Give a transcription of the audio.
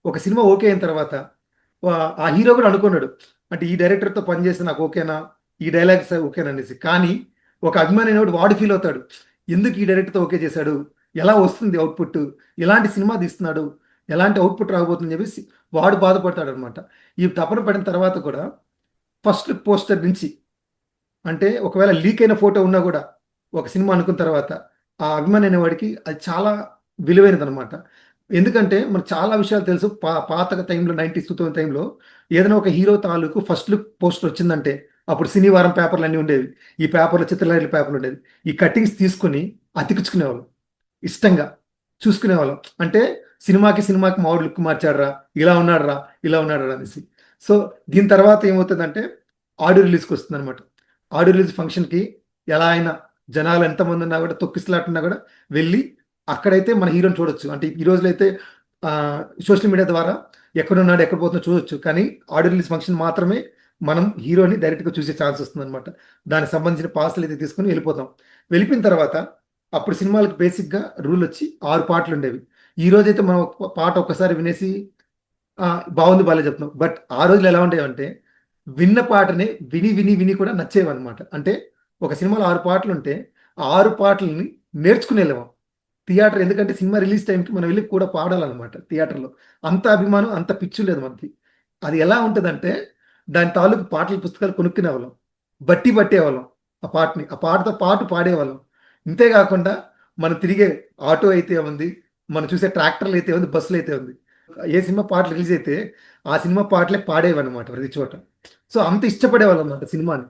ఒక cinema okay అయిన తర్వాత ఆ హీరో కూడా అనుకున్నాడు, అంటే ఈ డైరెక్టర్తో పనిచేస్తే నాకు ఓకేనా, ఈ డైలాగ్స్ ఓకేనా అనేసి. కానీ ఒక అభిమాని అనేవాడు వాడు ఫీల్ అవుతాడు, ఎందుకు ఈ డైరెక్టర్తో ఓకే చేశాడు, ఎలా వస్తుంది అవుట్పుట్, ఎలాంటి సినిమా తీస్తున్నాడు, ఎలాంటి అవుట్పుట్ రాబోతుందని చెప్పేసి వాడు బాధపడతాడు అనమాట. ఈ తపన పడిన తర్వాత కూడా ఫస్ట్ లుక్ పోస్టర్ నుంచి, అంటే ఒకవేళ లీక్ అయిన ఫోటో ఉన్నా కూడా ఒక సినిమా అనుకున్న తర్వాత ఆ అభిమాని అనేవాడికి అది చాలా విలువైనది అనమాట. ఎందుకంటే మనకు చాలా విషయాలు తెలుసు. పాత టైంలో 90s 2000 టైంలో ఏదైనా ఒక హీరో తాలూకు ఫస్ట్ లుక్ పోస్టర్ వచ్చిందంటే అప్పుడు సినీవారం పేపర్లు అన్నీ ఉండేవి. ఈ పేపర్లో చిత్రలహరి పేపర్లు ఉండేది. ఈ కట్టింగ్స్ తీసుకుని అతికించుకునేవాళ్ళం ఇష్టంగా, చూసుకునేవాళ్ళం. అంటే సినిమాకి మావాడు లుక్ మార్చాడురా, ఇలా ఉన్నాడురా, ఇలా ఉన్నాడురా అనేసి. సో దీని తర్వాత ఏమవుతుందంటే ఆడియో రిలీజ్కి వస్తుంది అనమాట. ఆడియో రిలీజ్ ఫంక్షన్కి ఎలా అయినా జనాలు ఎంతమంది ఉన్నా కూడా, తొక్కిసలాటున్నా కూడా వెళ్ళి అక్కడైతే మన హీరోని చూడొచ్చు. అంటే ఈ రోజులో అయితే సోషల్ మీడియా ద్వారా ఎక్కడున్నాడు ఎక్కడ పోతుందో చూడొచ్చు. కానీ ఆడియో రిలీజ్ ఫంక్షన్ మాత్రమే మనం హీరోని డైరెక్ట్గా చూసే ఛాన్స్ వస్తుంది అనమాట. దానికి సంబంధించిన పాసులు అయితే తీసుకుని వెళ్ళిపోతాం. వెళ్ళిపోయిన తర్వాత అప్పుడు సినిమాలకు బేసిక్గా రూల్ వచ్చి 6 పాటలు ఉండేవి. ఈ రోజైతే మనం ఒక పాట ఒక్కసారి వినేసి ఆ! బావుంది, బాలేదు చెప్తున్నాం. బట్ ఆ రోజుల్లో ఎలా ఉండేవంటే, విన్న పాటని విని, విని, విని కూడా నచ్చేవన్నమాట. అంటే ఒక సినిమాలో 6 పాటలుంటే, ఆ 6 పాటలని నేర్చుకునేళ్ళేవాం. థియేటర్, ఎందుకంటే సినిమా రిలీజ్ టైంకి మనం వెళ్లి కూడా పాడాలన్నమాట థియేటర్‌లో. అంత అభిమానం, అంత పిచ్చుండేది మనకి. అది ఎలా ఉంటదంటే, దాని తాలూకు పాటల పుస్తకాలు కొనుక్కునేవాళ్ళం. బట్టి పట్టేవాళ్ళం ఆ పాటని. ఆ పాటతో పాటు పాడేవాళ్ళం. ఇంతే గాకుండా మనం తిరిగే ఆటో అయితే ఉంది, మనం చూసే ట్రాక్టర్‌లయితే ఉంది, బస్సులైతే ఉంది. ఏ సినిమా పాటలు రిలీజ్ అయితే, ఆ సినిమా పాటలే పాడేవన్నమాట ప్రతి చోట. సో, అంత ఇష్టపడేవాళ్ళమన్నమాట సినిమాని.